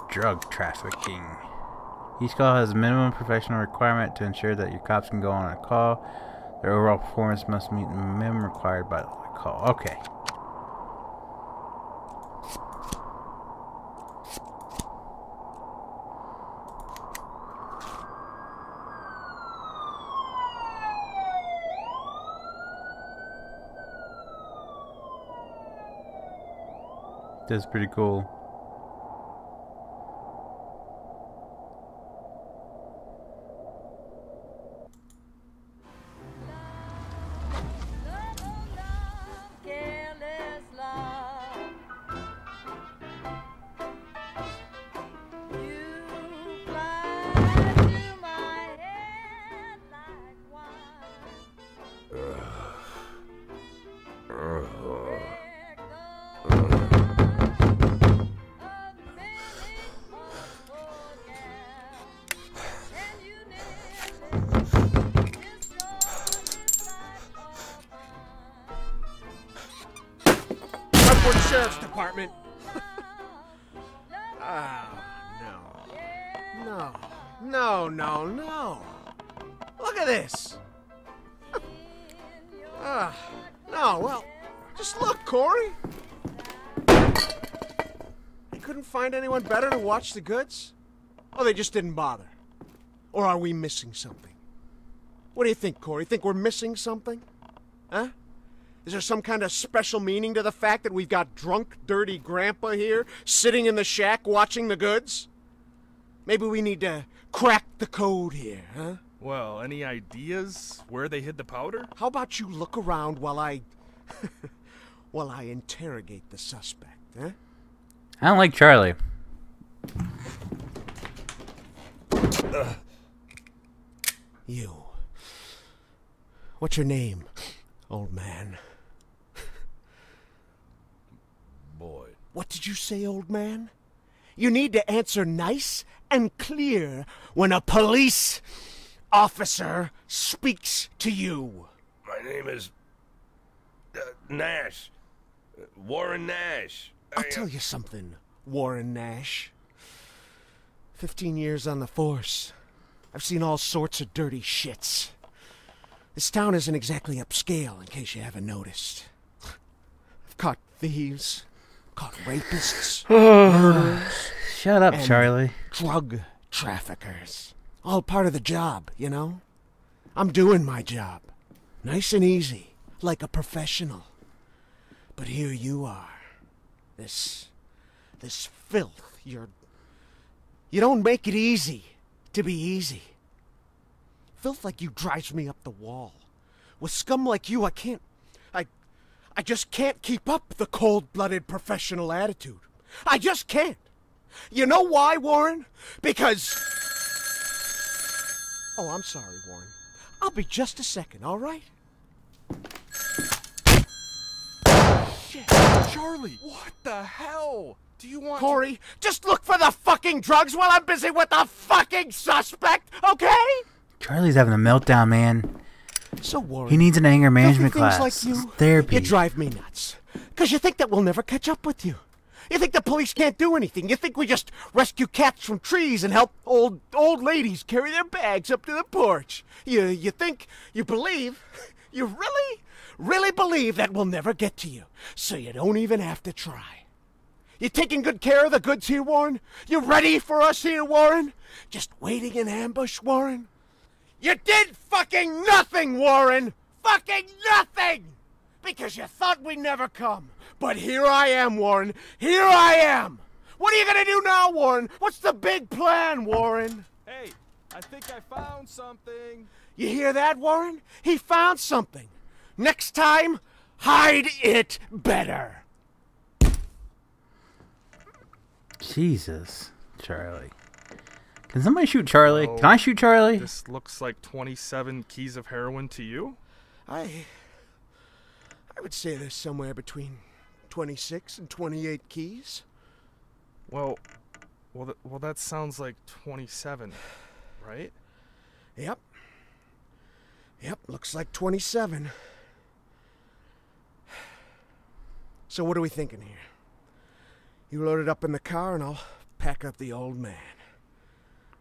drug trafficking. Each call has a minimum professional requirement to ensure that your cops can go on a call. Their overall performance must meet the minimum required by the call. Okay. That's pretty cool. Sheriff's Department. No. Look at this. No, well, just look, Corey. They couldn't find anyone better to watch the goods? Or they just didn't bother? Or are we missing something? What do you think, Corey? Think we're missing something? Huh? Is there some kind of special meaning to the fact that we've got drunk, dirty grandpa here, sitting in the shack watching the goods? Maybe we need to crack the code here, huh? Well, any ideas where they hid the powder? How about you look around while I... while I interrogate the suspect, huh? I don't like Charlie. You. What's your name, old man? Boyd. What did you say, old man? You need to answer nice and clear when a police officer speaks to you. My name is Nash. Warren Nash. I'll tell you something, Warren Nash. 15 years on the force. I've seen all sorts of dirty shits. This town isn't exactly upscale, in case you haven't noticed. I've caught thieves, caught rapists, murderers. Shut up, and Charlie. Drug traffickers. All part of the job, you know? I'm doing my job. Nice and easy, like a professional. But here you are. This filth. You don't make it easy to be easy. Filth like you drives me up the wall. With scum like you, I just can't keep up the cold-blooded professional attitude. I just can't. You know why, Warren? Because... Oh, I'm sorry, Warren. I'll be just a second, all right? Shit, Charlie, what the hell? Do you want Corey, just look for the fucking drugs while I'm busy with the fucking suspect, okay? Charlie's having a meltdown, man. So, Warren, He needs an anger management class. like you, Therapy. You drive me nuts. Because you think that we'll never catch up with you. You think the police can't do anything. You think we just rescue cats from trees and help old ladies carry their bags up to the porch. You think, you believe, you really believe that we'll never get to you. So you don't even have to try. You taking good care of the goods here, Warren? You ready for us here, Warren? Just waiting in ambush, Warren? You did fucking nothing, Warren! Fucking nothing! Because you thought we'd never come. But here I am, Warren. Here I am! What are you gonna do now, Warren? What's the big plan, Warren? Hey, I think I found something. You hear that, Warren? He found something. Next time, hide it better. Jesus, Charlie. Can somebody shoot Charlie? Can I shoot Charlie? This looks like 27 keys of heroin to you? I would say there's somewhere between 26 and 28 keys. Well, that sounds like 27, right? Yep, looks like 27. So what are we thinking here? You load it up in the car and I'll pack back up the old man.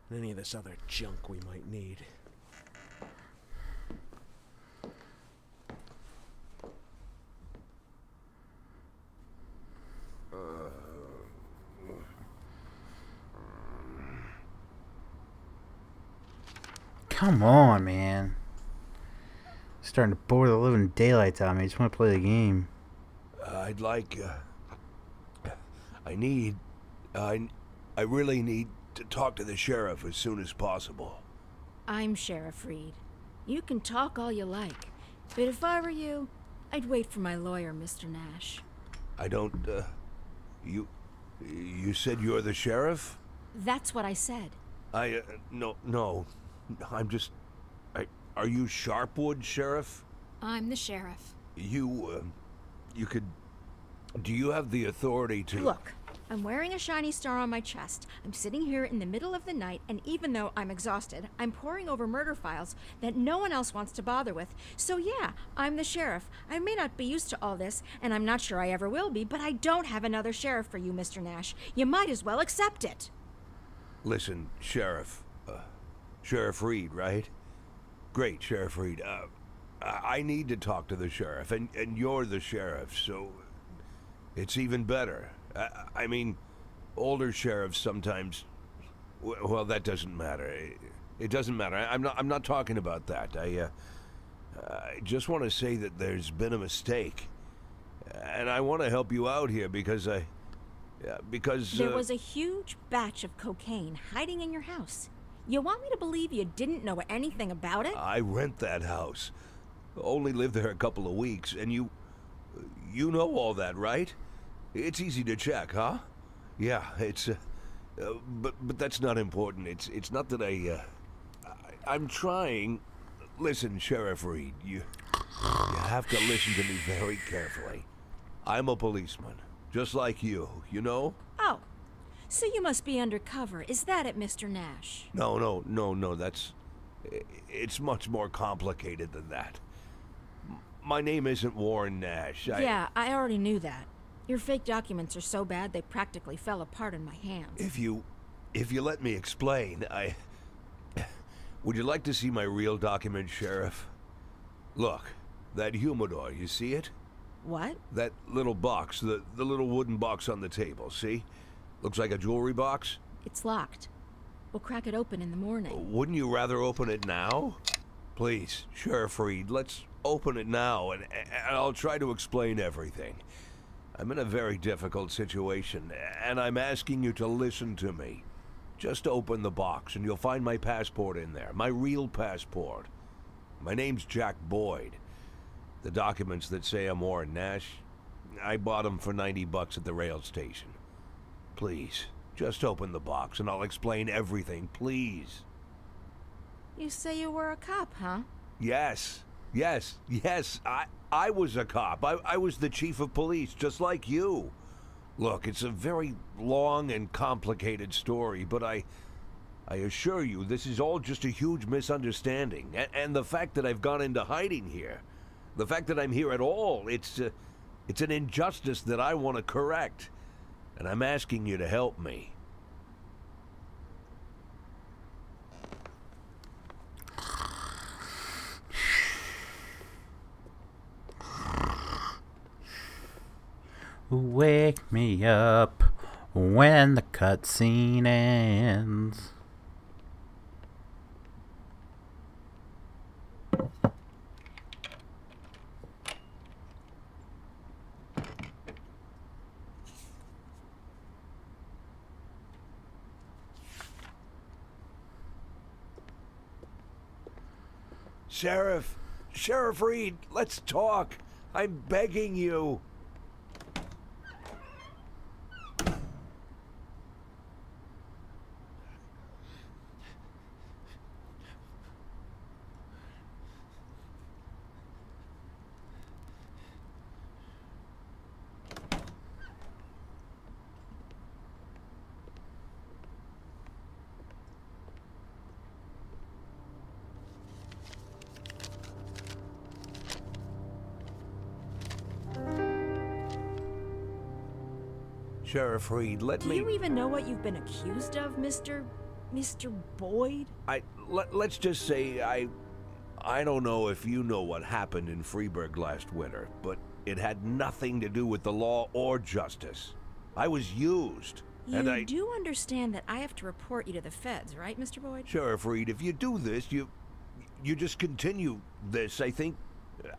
And any of this other junk we might need. Come on, man. Starting to bore the living daylights out of me. I just want to play the game. I'd like, I really need to talk to the sheriff as soon as possible. I'm Sheriff Reed. You can talk all you like, but if I were you, I'd wait for my lawyer, Mr. Nash. I don't, you said you're the sheriff? That's what I said. No, I'm just, are you Sharpwood, Sheriff? I'm the sheriff. You could, do you have the authority to... Look, I'm wearing a shiny star on my chest. I'm sitting here in the middle of the night, and even though I'm exhausted, I'm poring over murder files that no one else wants to bother with. So yeah, I'm the sheriff. I may not be used to all this, and I'm not sure I ever will be, but I don't have another sheriff for you, Mr. Nash. You might as well accept it. Listen, Sheriff. Sheriff Reed, right? Great, Sheriff Reed. I need to talk to the sheriff, and you're the sheriff, so it's even better. I mean, older sheriffs sometimes... Well, that doesn't matter. It doesn't matter. I'm not talking about that. I just want to say that there's been a mistake. And I want to help you out here because there was a huge batch of cocaine hiding in your house. You want me to believe you didn't know anything about it? I rent that house. Only lived there a couple of weeks, and you know all that, right? It's easy to check, huh? Yeah, it's but that's not important. It's not that I'm trying. Listen, Sheriff Reed, you have to listen to me very carefully. I'm a policeman, just like you know? Oh, so you must be undercover. Is that it, Mr. Nash? No, it's much more complicated than that. My name isn't Warren Nash. Yeah, I already knew that. Your fake documents are so bad they practically fell apart in my hands. If you let me explain, would you like to see my real document, Sheriff? Look, that humidor, you see it? What? That little box, the little wooden box on the table, see? Looks like a jewelry box? It's locked. We'll crack it open in the morning. Wouldn't you rather open it now? Please, Sheriff Reed, let's open it now, and I'll try to explain everything. I'm in a very difficult situation, and I'm asking you to listen to me. Just open the box, and you'll find my passport in there, my real passport. My name's Jack Boyd. The documents that say I'm Warren Nash, I bought them for $90 at the rail station. Please, just open the box, and I'll explain everything, please. You say you were a cop, huh? Yes. I was a cop. I was the chief of police, just like you. Look, it's a very long and complicated story, but I assure you this is all just a huge misunderstanding. And the fact that I've gone into hiding here, the fact that I'm here at all, it's an injustice that I want to correct. And I'm asking you to help me. Wake me up when the cutscene ends. Sheriff Reed, let's talk. I'm begging you. Sheriff Reed, let me... Do you even know what you've been accused of, Mr. Boyd? Let's just say I don't know if you know what happened in Freeburg last winter, but it had nothing to do with the law or justice. I was used. You do understand that I have to report you to the feds, right, Mr. Boyd? Sheriff Reed, if you do this, you just continue this.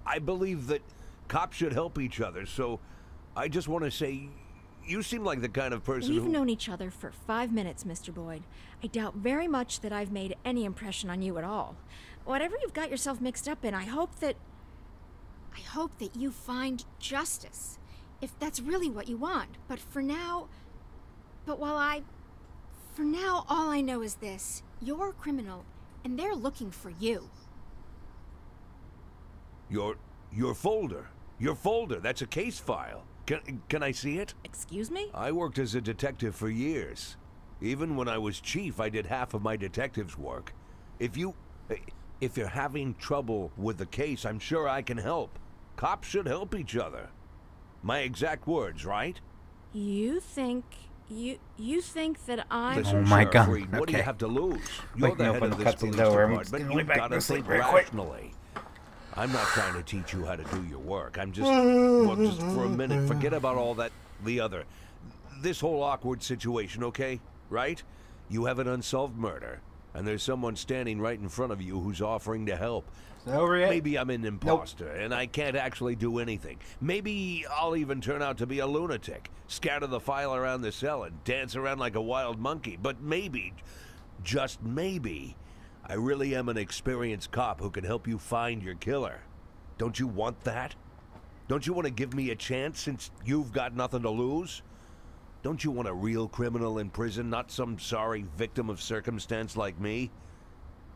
I believe that cops should help each other, so I just want to say, you seem like the kind of person We've known each other for 5 minutes, Mr. Boyd. I doubt very much that I've made any impression on you at all. Whatever you've got yourself mixed up in, I hope that you find justice, if that's really what you want. But for now, all I know is this. You're a criminal, and they're looking for you. Your folder. Your folder. That's a case file. Can I see it? Excuse me? I worked as a detective for years. Even when I was chief, I did half of my detective's work. If you're having trouble with the case, I'm sure I can help. Cops should help each other. My exact words, right? You think that I'm... Listen, Oh my Sheriff God. Reed, what do you Okay. have to lose? You're Like, the no, head when of the this cutscene's police over, I'm just department. gonna go You've back got to to sleep think real quick. rationally. I'm not trying to teach you how to do your work. I'm just... well, just for a minute, forget about all that, the other. This whole awkward situation, okay? Right? You have an unsolved murder, and there's someone standing right in front of you who's offering to help. Is it over yet? Maybe I'm an imposter, and I can't actually do anything. Maybe I'll even turn out to be a lunatic, scatter the file around the cell and dance around like a wild monkey. But maybe, just maybe, I really am an experienced cop who can help you find your killer. Don't you want that? Don't you want to give me a chance since you've got nothing to lose? Don't you want a real criminal in prison, not some sorry victim of circumstance like me?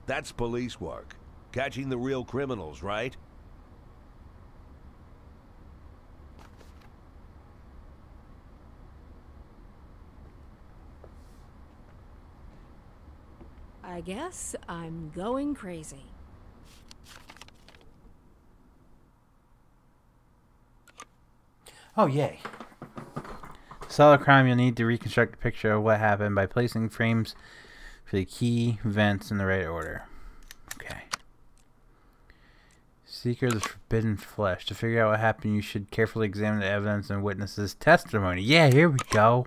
That's police work. Catching the real criminals, right? I guess I'm going crazy. Oh, yay. To solve a crime, you'll need to reconstruct a picture of what happened by placing frames for the key events in the right order. Okay. Seeker of the Forbidden Flesh. To figure out what happened, you should carefully examine the evidence and witnesses' testimony. Yeah, here we go.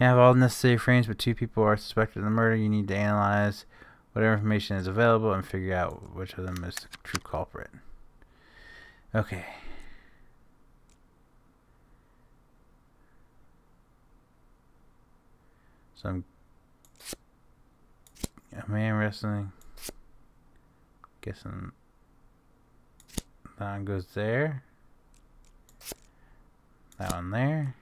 You have all necessary frames, but 2 people are suspected of the murder. You need to analyze whatever information is available and figure out which of them is the true culprit. Okay. So I'm a man wrestling. Guessing that one goes there. That one there.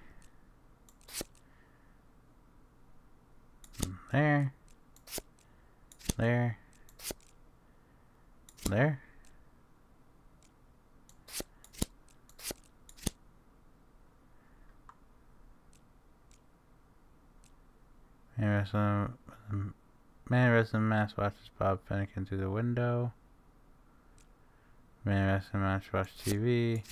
There. There. There. Man wrestling mask watches Bob Finnegan through the window. Man wrestling match watch TV.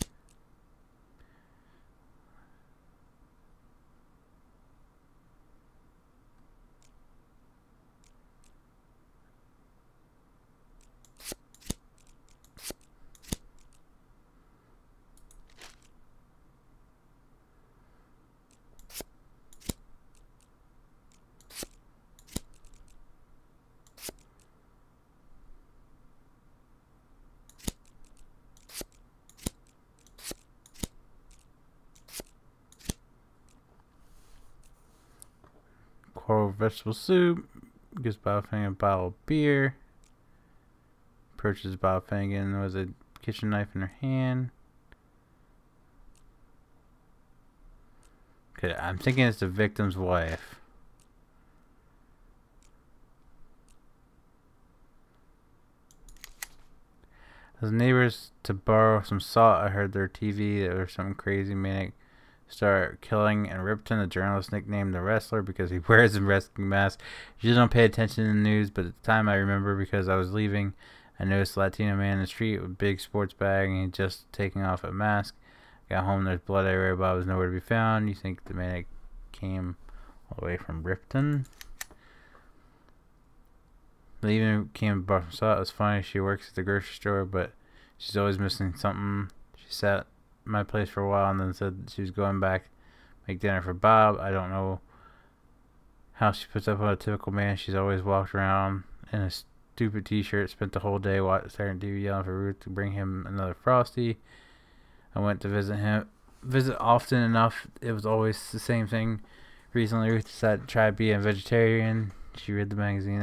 Coral vegetable soup. Gives Bob Finnegan a bottle of beer. Purchases Bob Finnegan with a kitchen knife in her hand. Okay, I'm thinking it's the victim's wife. As neighbors to borrow some salt, I heard their TV that was something crazy maniac start killing, and Ripton, the journalist, nicknamed the wrestler because he wears a wrestling mask. You just don't pay attention to the news, but at the time I remember because I was leaving, I noticed a Latino man in the street with a big sports bag and he just taking off a mask. Got home, there's blood everywhere, but I was nowhere to be found. You think the maniac came all the way from Ripton. They even came and bought some salt. It was funny. She works at the grocery store, but she's always missing something. She sat at my place for a while and then said she was going back make dinner for Bob. I don't know how she puts up on a typical man. She's always walked around in a stupid t-shirt, spent the whole day staring at TV, yelling for Ruth to bring him another Frosty. I went to visit often enough. It was always the same thing. Recently, Ruth decided to try being a vegetarian. She read the magazine.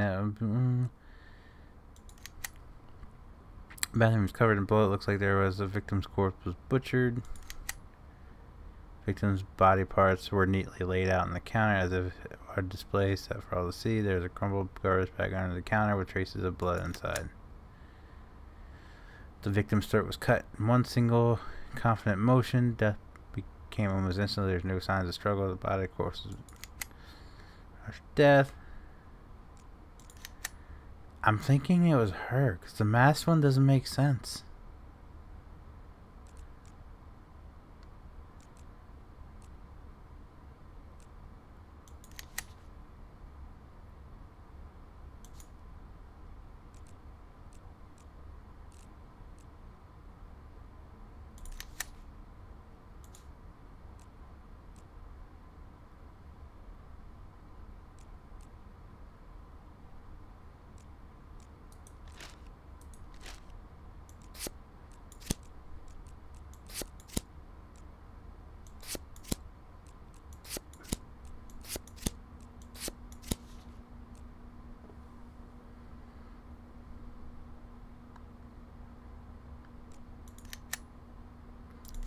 Bathroom was covered in blood. It looks like there was a victim's corpse was butchered. Victim's body parts were neatly laid out on the counter as if it were display set for all to see. There's a crumpled garbage bag under the counter with traces of blood inside. The victim's throat was cut in one single confident motion. Death became almost instantly. There's no signs of struggle. The body, of course, was death. I'm thinking it was her, because the masked one doesn't make sense.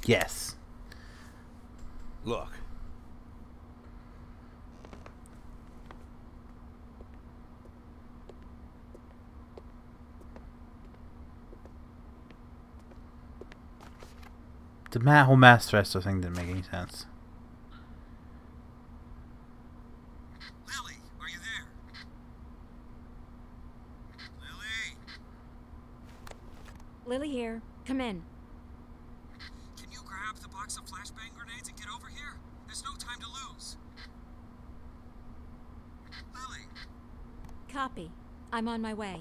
Yes. Look. The whole mass thresto thing didn't make any sense. Lily, are you there? Lily? Lily here. Come in. Can you grab the box of flashbang grenades and get over here? There's no time to lose. Lily? Copy. I'm on my way.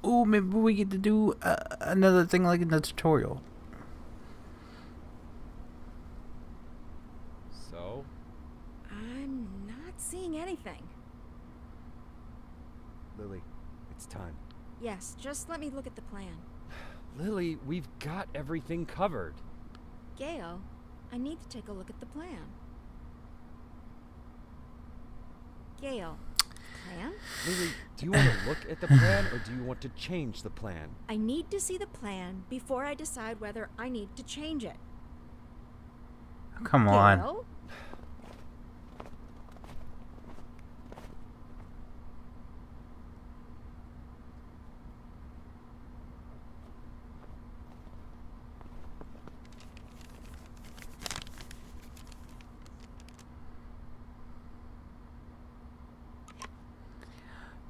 Ooh, maybe we get to do another thing like in the tutorial. So? I'm not seeing anything. Lily, it's time. Yes, just let me look at the plan. Lily, we've got everything covered. Gale, I need to take a look at the plan. Gale, plan? Lily, do you want to look at the plan or do you want to change the plan? I need to see the plan before I decide whether I need to change it. Come on. Gale?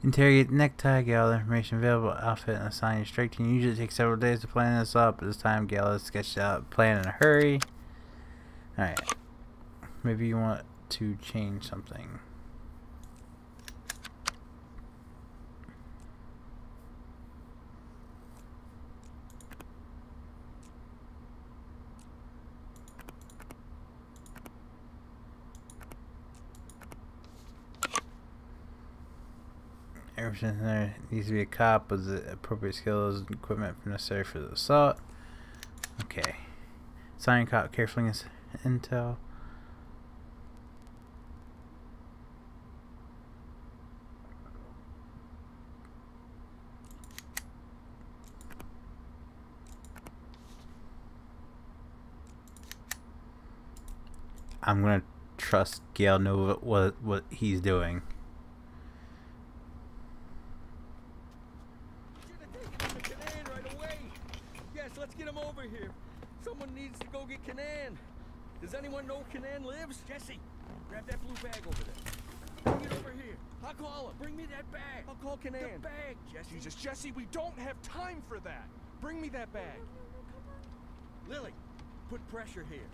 Interrogate the necktie, Gale. The information available, outfit, and assign your strike team. Usually it takes several days to plan this up. This time, Gale has sketched out a plan in a hurry. Alright. Maybe you want to change something. Everything there needs to be a cop with the appropriate skills and equipment necessary for the assault. Okay. Sign cop carefully as intel. I'm gonna trust Gale know what he's doing. Let's get him over here. Someone needs to go get Kanan. Does anyone know Kanan lives? Jesse, grab that blue bag over there. Bring it over here. I'll call him. Bring me that bag. I'll call Canan. The bag, Jesse. Jesus, Jesse, we don't have time for that. Bring me that bag. Lily, put pressure here.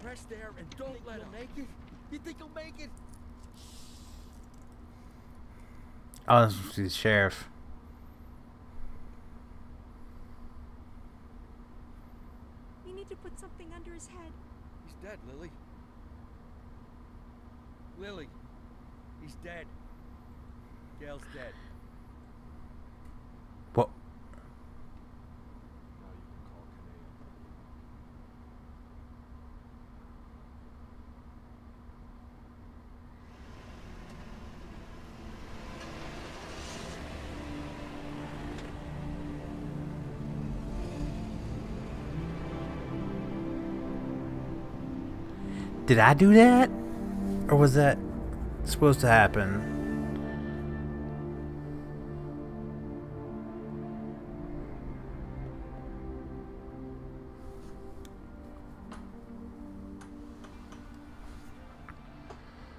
Press there and don't let him make it. You think he'll make it? Oh, this is the sheriff. We need to put something under his head. He's dead, Lily. Lily, he's dead. Gail's dead. What? Now you can call Canadian. Did I do that? Or was that supposed to happen?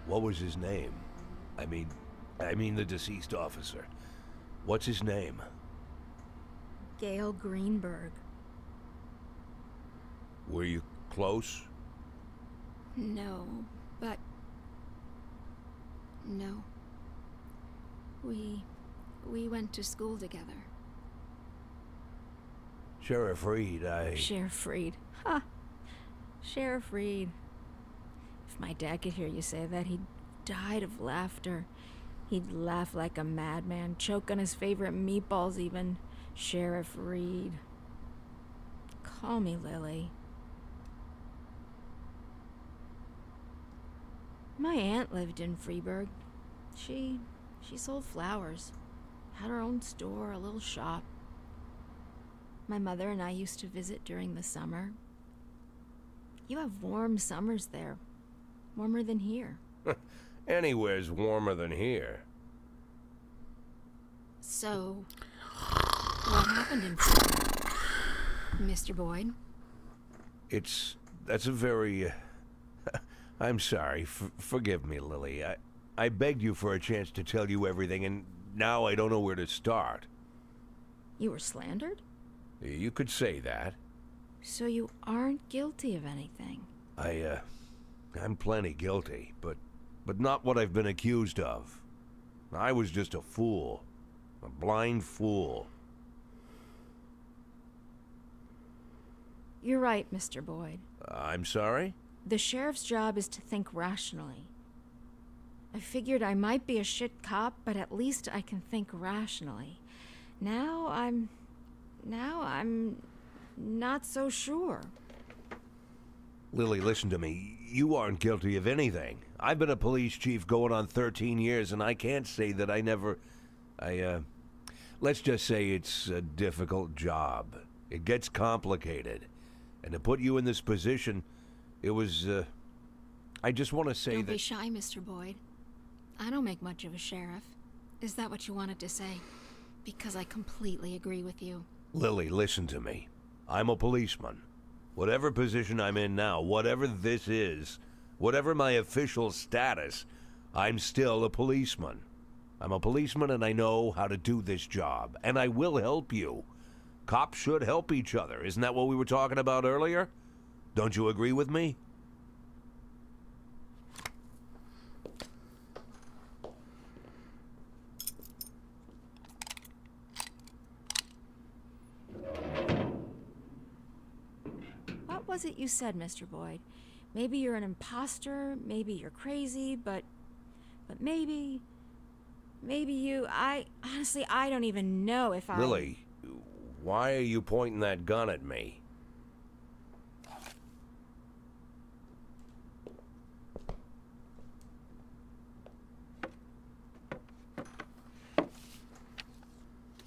What was his name? I mean the deceased officer. What's his name? Gail Greenberg. Were you close? No, but... No. We went to school together. Sheriff Reed, Sheriff Reed. Ha! Sheriff Reed. If my dad could hear you say that, he'd died of laughter. He'd laugh like a madman, choke on his favorite meatballs even. Sheriff Reed. Call me Lily. My aunt lived in Freeburg. She sold flowers. Had her own store, a little shop. My mother and I used to visit during the summer. You have warm summers there. Warmer than here. Anywhere's warmer than here. So, what happened in Freeburg, Mr. Boyd? That's a very... I'm sorry. Forgive me, Lily. I begged you for a chance to tell you everything, and now I don't know where to start. You were slandered? You could say that. So you aren't guilty of anything? I'm plenty guilty, but not what I've been accused of. I was just a fool. A blind fool. You're right, Mr. Boyd. I'm sorry? The sheriff's job is to think rationally. I figured I might be a shit cop, but at least I can think rationally. Now I'm not so sure. Lily, listen to me. You aren't guilty of anything. I've been a police chief going on 13 years, and I can't say that I never... let's just say it's a difficult job. It gets complicated. And to put you in this position, it was, I just want to say Don't that... be shy, Mr. Boyd. I don't make much of a sheriff. Is that what you wanted to say? Because I completely agree with you. Lily, listen to me. I'm a policeman. Whatever position I'm in now, whatever this is, whatever my official status, I'm still a policeman. I'm a policeman and I know how to do this job. And I will help you. Cops should help each other. Isn't that what we were talking about earlier? Don't you agree with me? What was it you said, Mr. Boyd? Maybe you're an imposter, maybe you're crazy, but maybe you... honestly, I don't even know if I... Lily, why are you pointing that gun at me?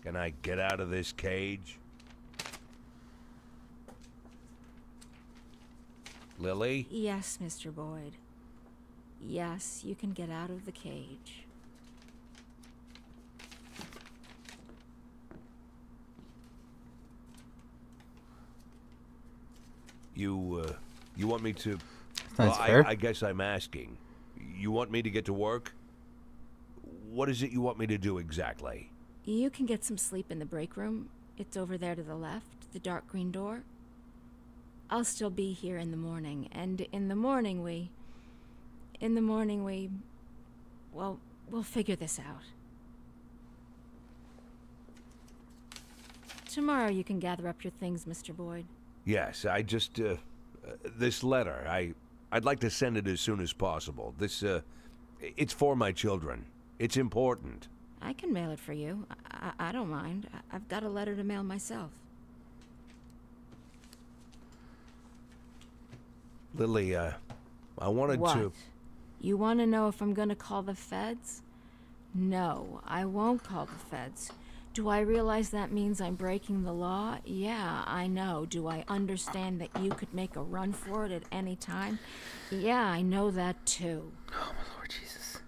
Can I get out of this cage? Lily? Yes, Mr. Boyd. Yes, you can get out of the cage. You want me to... That's well, fair. I guess I'm asking. You want me to get to work? What is it you want me to do exactly? You can get some sleep in the break room. It's over there to the left, the dark green door. I'll still be here in the morning, and in the morning we... Well, we'll figure this out. Tomorrow you can gather up your things, Mr. Boyd. Yes, I just, this letter, I'd like to send it as soon as possible. This, it's for my children. It's important. I can mail it for you. I don't mind. I've got a letter to mail myself. Lily, I wanted What? to... You want to know if I'm going to call the feds? No, I won't call the feds. Do I realize that means I'm breaking the law? Yeah, I know. Do I understand that you could make a run for it at any time? Yeah, I know that too. Oh my Lord Jesus.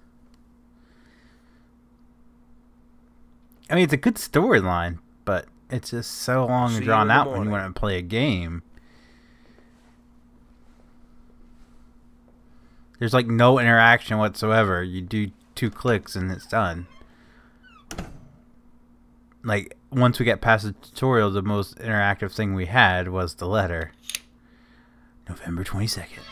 I mean, it's a good storyline, but it's just so long and drawn out when you want to play a game. There's like no interaction whatsoever. You do 2 clicks and it's done. Like, once we get past the tutorial, the most interactive thing we had was the letter. November 22nd.